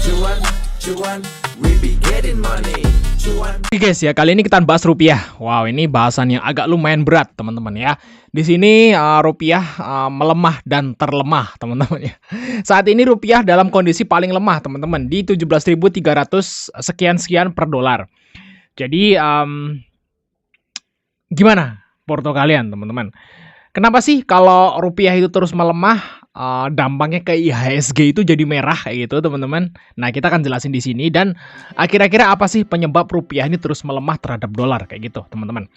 Cuan, cuan, we be getting money. Cuan. Oke guys ya, kali ini kita bahas rupiah. Wow, ini bahasan yang agak lumayan berat teman-teman ya. Di sini rupiah melemah dan terlemah teman-teman ya. Saat ini rupiah dalam kondisi paling lemah teman-teman di 17.300 sekian per dolar. Jadi gimana porto kalian teman-teman? Kenapa sih kalau rupiah itu terus melemah? Dampaknya ke IHSG itu jadi merah kayak gitu teman-teman. Nah kita akan jelasin di sini dan kira-kira apa sih penyebab rupiah ini terus melemah terhadap dolar kayak gitu teman-teman.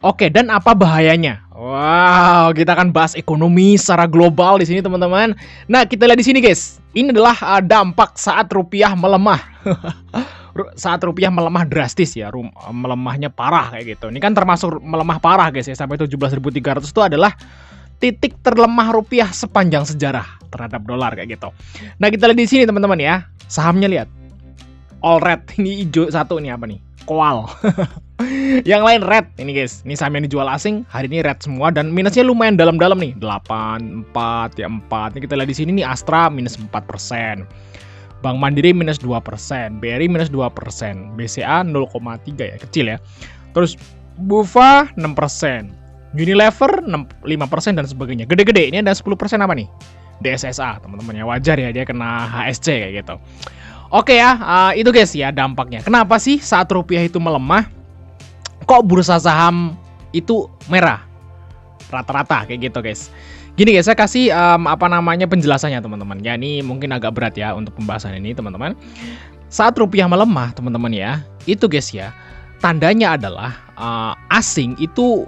Oke, dan apa bahayanya? Wow, kita akan bahas ekonomi secara global di sini teman-teman. Nah kita lihat di sini guys, ini adalah dampak saat rupiah melemah. Saat rupiah melemah drastis ya, melemahnya parah kayak gitu. Ini kan termasuk melemah parah guys ya, sampai 17.300 itu adalah titik terlemah rupiah sepanjang sejarah terhadap dolar kayak gitu. Nah kita lihat di sini teman-teman ya, sahamnya lihat all red, ini hijau satu, ini apa nih? Koal. Yang lain red ini guys, ini saham yang dijual asing hari ini red semua dan minusnya lumayan dalam-dalam nih, 8, 4 ya 4. Ini kita lihat di sini nih Astra minus 4%. Bank Mandiri minus 2%, BRI minus 2%, BCA 0,3 ya, kecil ya. Terus Bufa 6%. Unilever 5% dan sebagainya. Gede-gede ini ada 10% apa nih? DSSA teman-teman ya, wajar ya dia kena HSC kayak gitu. Oke ya, itu guys ya dampaknya. Kenapa sih saat rupiah itu melemah kok bursa saham itu merah? Rata-rata kayak gitu guys. Gini guys, saya kasih penjelasannya teman-teman. Ya ini mungkin agak berat ya untuk pembahasan ini teman-teman. Saat rupiah melemah teman-teman ya, itu guys ya, tandanya adalah asing itu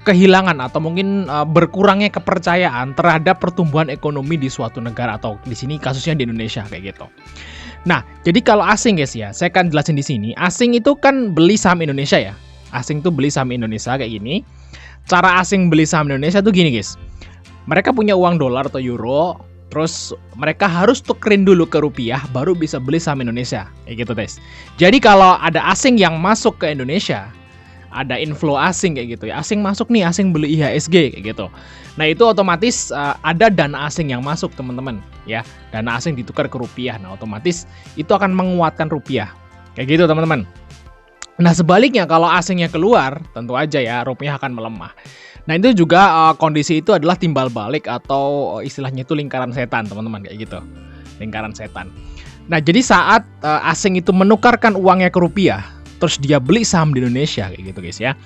kehilangan atau mungkin berkurangnya kepercayaan terhadap pertumbuhan ekonomi di suatu negara atau di sini kasusnya di Indonesia kayak gitu. Nah, jadi kalau asing guys ya, saya akan jelasin di sini. Asing itu kan beli saham Indonesia ya. Asing tuh beli saham Indonesia kayak gini. Cara asing beli saham Indonesia tuh gini guys. Mereka punya uang dolar atau euro, terus mereka harus tukerin dulu ke rupiah baru bisa beli saham Indonesia kayak gitu guys. Jadi kalau ada asing yang masuk ke Indonesia, ada inflow asing kayak gitu ya, asing masuk nih, asing beli IHSG kayak gitu. Nah itu otomatis ada dana asing yang masuk teman-teman ya, dana asing ditukar ke rupiah. Nah otomatis itu akan menguatkan rupiah kayak gitu teman-teman. Nah sebaliknya kalau asingnya keluar, tentu aja ya rupiah akan melemah. Nah itu juga kondisi itu adalah timbal balik atau istilahnya itu lingkaran setan teman-teman kayak gitu, lingkaran setan. Nah jadi saat asing itu menukarkan uangnya ke rupiah, terus dia beli saham di Indonesia kayak gitu guys ya.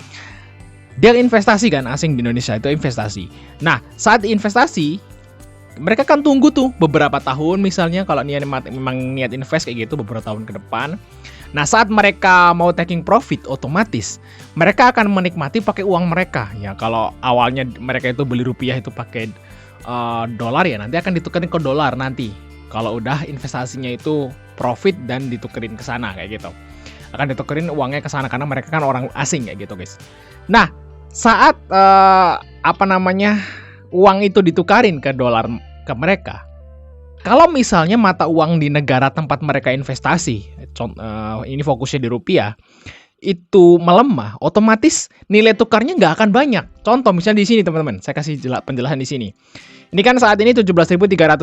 Dia investasi kan, asing di Indonesia itu investasi. Nah, saat investasi mereka kan tunggu tuh beberapa tahun misalnya kalau memang niat invest kayak gitu beberapa tahun ke depan. Nah, saat mereka mau taking profit otomatis mereka akan menikmati pakai uang mereka. Ya, kalau awalnya mereka itu beli rupiah itu pakai dolar ya, nanti akan ditukerin ke dolar nanti. Kalau udah investasinya itu profit dan ditukerin ke sana kayak gitu. Akan ditukerin uangnya ke sana karena mereka kan orang asing kayak gitu guys. Nah, saat uang itu ditukarin ke dolar ke mereka, kalau misalnya mata uang di negara tempat mereka investasi, ini fokusnya di rupiah, itu melemah, otomatis nilai tukarnya nggak akan banyak. Contoh misalnya di sini teman-teman, saya kasih penjelasan di sini. Ini kan saat ini 17.300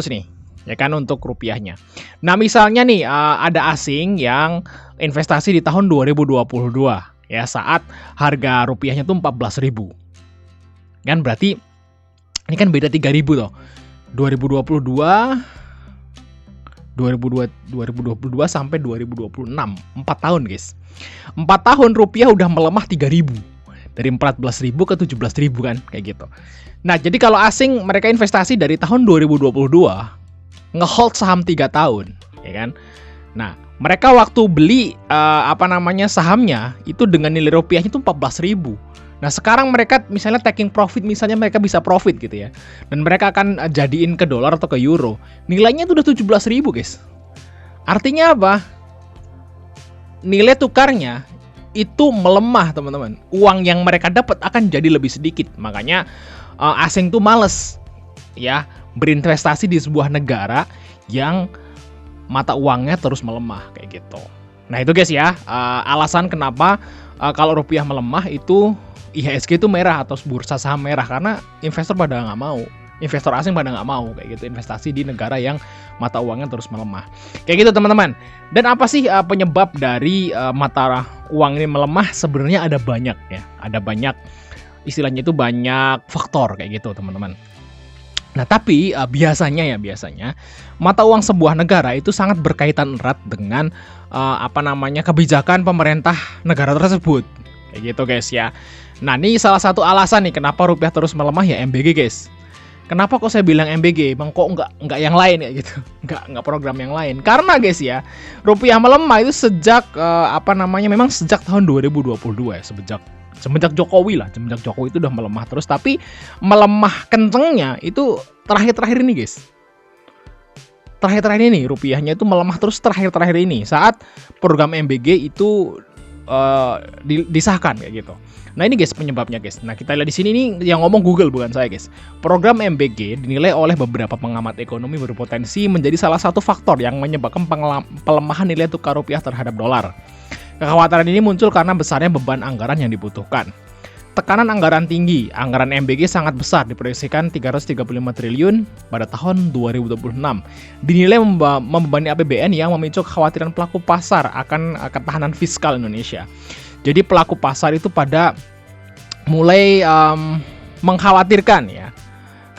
nih. Ya kan untuk rupiahnya. Nah misalnya nih ada asing yang investasi di tahun 2022 ya, saat harga rupiahnya tuh 14.000 kan, berarti ini kan beda 3.000 toh. 2022 sampai 2026 4 tahun guys. 4 tahun rupiah udah melemah 3.000, dari 14.000 ke 17.000 kan kayak gitu. Nah jadi kalau asing mereka investasi dari tahun 2022 ngehold saham 3 tahun, ya kan? Nah, mereka waktu beli sahamnya itu dengan nilai rupiahnya itu 14.000. Nah, sekarang mereka misalnya taking profit, misalnya mereka bisa profit gitu ya. Dan mereka akan jadiin ke dolar atau ke euro. Nilainya itu udah 17.000, guys. Artinya apa? Nilai tukarnya itu melemah, teman-teman. Uang yang mereka dapat akan jadi lebih sedikit. Makanya asing tuh males ya berinvestasi di sebuah negara yang mata uangnya terus melemah kayak gitu. Nah itu guys ya, alasan kenapa kalau rupiah melemah itu IHSG itu merah atau bursa saham merah, karena investor pada nggak mau, investor asing pada nggak mau kayak gitu investasi di negara yang mata uangnya terus melemah. Kayak gitu teman-teman. Dan apa sih penyebab dari mata uang ini melemah? Sebenarnya ada banyak ya. Ada banyak, istilahnya itu banyak faktor kayak gitu teman-teman. Nah tapi biasanya mata uang sebuah negara itu sangat berkaitan erat dengan kebijakan pemerintah negara tersebut. Kayak gitu guys ya. Nah ini salah satu alasan nih kenapa rupiah terus melemah ya MBG guys. Kenapa kok saya bilang MBG? Emang kok nggak yang lain ya gitu? Nggak program yang lain. Karena guys ya, rupiah melemah itu sejak memang sejak tahun 2022 ya, semenjak Jokowi itu udah melemah terus, tapi melemah kencengnya itu terakhir-terakhir ini guys. Terakhir-terakhir ini rupiahnya itu melemah terus terakhir-terakhir ini saat program MBG itu disahkan kayak gitu. Nah ini guys penyebabnya guys. Nah kita lihat di sini nih yang ngomong Google bukan saya guys. Program MBG dinilai oleh beberapa pengamat ekonomi berpotensi menjadi salah satu faktor yang menyebabkan pelemahan nilai tukar rupiah terhadap dolar. Kekhawatiran ini muncul karena besarnya beban anggaran yang dibutuhkan. Tekanan anggaran tinggi, anggaran MBG sangat besar diproyeksikan 335 triliun pada tahun 2026. Dinilai membebani APBN yang memicu kekhawatiran pelaku pasar akan ketahanan fiskal Indonesia. Jadi pelaku pasar itu pada mulai mengkhawatirkan ya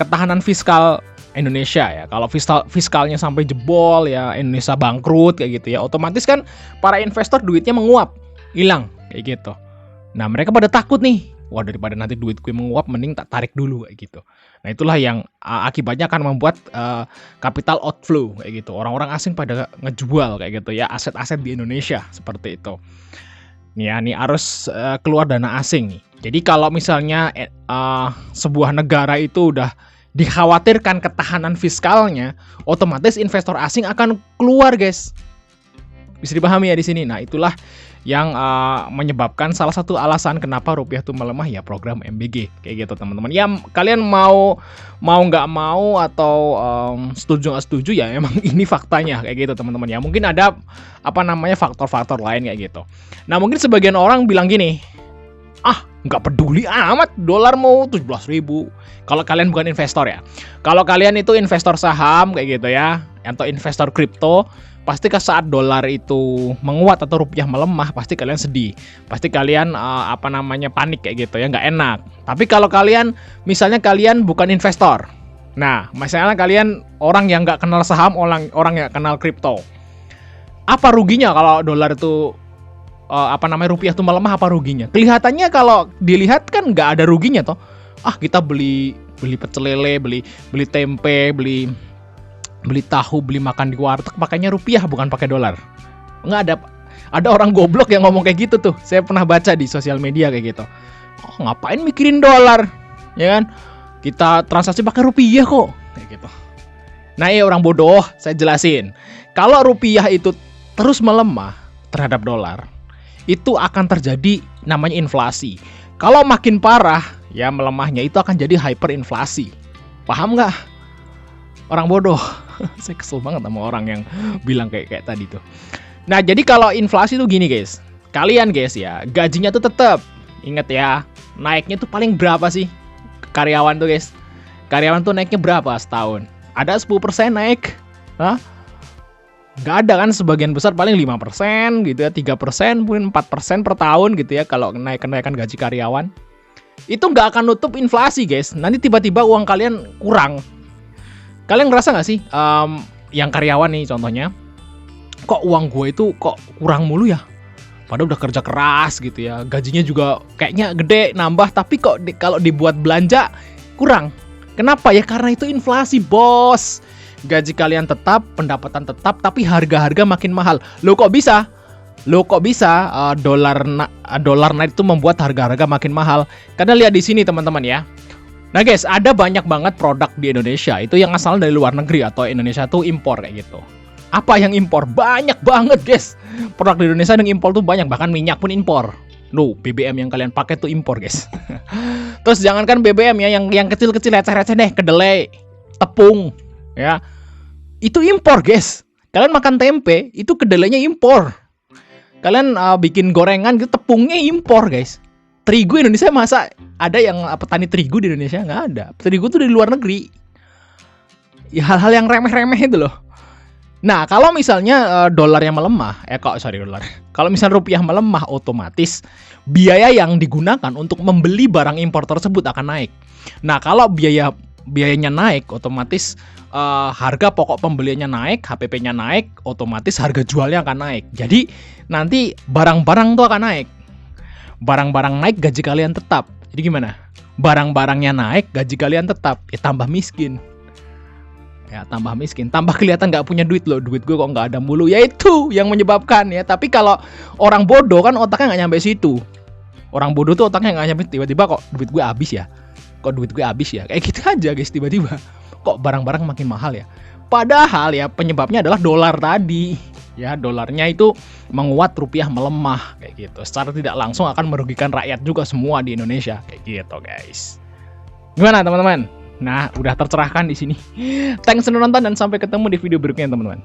ketahanan fiskal Indonesia ya. Kalau fiskalnya sampai jebol ya, Indonesia bangkrut kayak gitu ya, otomatis kan para investor duitnya menguap, hilang kayak gitu. Nah mereka pada takut nih, wah daripada nanti duit gue menguap mending tak tarik dulu kayak gitu. Nah itulah yang akibatnya akan membuat capital outflow kayak gitu. Orang-orang asing pada ngejual kayak gitu ya aset-aset di Indonesia seperti itu. Nih harus keluar dana asing nih. Jadi kalau misalnya sebuah negara itu udah dikhawatirkan ketahanan fiskalnya, otomatis investor asing akan keluar guys. Bisa dipahami ya di sini. Nah itulah yang menyebabkan salah satu alasan kenapa rupiah itu melemah ya program MBG kayak gitu teman-teman. Ya kalian mau nggak mau atau setuju nggak setuju ya emang ini faktanya kayak gitu teman-teman ya. Mungkin ada faktor-faktor lain kayak gitu. Nah mungkin sebagian orang bilang gini, nggak peduli amat dolar mau 17.000. Kalau kalian bukan investor ya. Kalau kalian itu investor saham kayak gitu ya, atau investor kripto, pasti saat dolar itu menguat atau rupiah melemah, pasti kalian sedih. Pasti kalian panik kayak gitu ya, nggak enak. Tapi kalau kalian misalnya kalian bukan investor. Nah, misalnya kalian orang yang nggak kenal saham, orang yang kenal kripto. Apa ruginya kalau dolar itu rupiah itu melemah, apa ruginya? Kelihatannya kalau dilihat kan nggak ada ruginya toh. Kita beli pecel lele, beli tempe, beli tahu, beli makan di warteg pakainya rupiah bukan pakai dolar. Nggak ada orang goblok yang ngomong kayak gitu tuh. Saya pernah baca di sosial media kayak gitu. Ngapain mikirin dolar? Ya kan? Kita transaksi pakai rupiah kok. Kayak gitu. Nah, orang bodoh, saya jelasin. Kalau rupiah itu terus melemah terhadap dolar, itu akan terjadi namanya inflasi. Kalau makin parah ya melemahnya itu akan jadi hyperinflasi. Paham nggak? Orang bodoh. Saya kesel banget sama orang yang bilang kayak tadi tuh. Nah jadi kalau inflasi tuh gini guys. Kalian guys ya gajinya tuh tetap. Ingat ya, naiknya tuh paling berapa sih? Karyawan tuh guys. Karyawan tuh naiknya berapa setahun? Ada 10% naik? Hah? Nggak ada kan, sebagian besar paling 5% gitu ya, 3%, mungkin 4% per tahun gitu ya kalau kenaikan gaji karyawan. Itu nggak akan nutup inflasi guys. Nanti tiba-tiba uang kalian kurang. Kalian ngerasa nggak sih, yang karyawan nih contohnya, kok uang gue itu kok kurang mulu ya? Padahal udah kerja keras gitu ya, gajinya juga kayaknya gede, nambah, tapi kok kalau dibuat belanja kurang. Kenapa ya? Karena itu inflasi bos. Gaji kalian tetap, pendapatan tetap, tapi harga-harga makin mahal. Loh kok bisa? Dolar naik itu membuat harga-harga makin mahal. Karena lihat di sini teman-teman ya. Nah guys, ada banyak banget produk di Indonesia itu yang asal dari luar negeri atau Indonesia tuh impor kayak gitu. Apa yang impor? Banyak banget guys. Produk di Indonesia yang impor tuh banyak, bahkan minyak pun impor. Loh, BBM yang kalian pakai tuh impor guys. Terus jangankan BBM ya, yang kecil-kecil receh-receh deh, kedelai, tepung. Ya, itu impor guys. Kalian makan tempe, itu kedelainya impor. Kalian bikin gorengan gitu, tepungnya impor guys. Terigu Indonesia masa ada yang petani terigu di Indonesia? Nggak ada. Terigu tuh dari luar negeri. Ya hal-hal yang remeh-remeh itu loh. Nah, kalau misalnya dolarnya melemah, dolar. Kalau misalnya rupiah melemah, otomatis biaya yang digunakan untuk membeli barang impor tersebut akan naik. Nah, kalau biayanya naik, otomatis harga pokok pembeliannya naik, HPP-nya naik, otomatis harga jualnya akan naik. Jadi nanti barang-barang tuh akan naik. Barang-barang naik, gaji kalian tetap. Jadi gimana? Barang-barangnya naik, gaji kalian tetap. Ya tambah miskin. Tambah kelihatan nggak punya duit loh. Duit gue kok nggak ada mulu. Ya itu yang menyebabkan ya. Tapi kalau orang bodoh kan otaknya nggak nyampe situ. Orang bodoh tuh otaknya nggak nyampe, tiba-tiba kok duit gue habis ya. Kayak gitu aja guys, tiba-tiba kok barang-barang makin mahal ya. Padahal ya penyebabnya adalah dolar tadi. Ya, dolarnya itu menguat, rupiah melemah kayak gitu. Secara tidak langsung akan merugikan rakyat juga semua di Indonesia kayak gitu guys. Gimana teman-teman? Nah, udah tercerahkan di sini. Thanks sudah nonton dan sampai ketemu di video berikutnya teman-teman.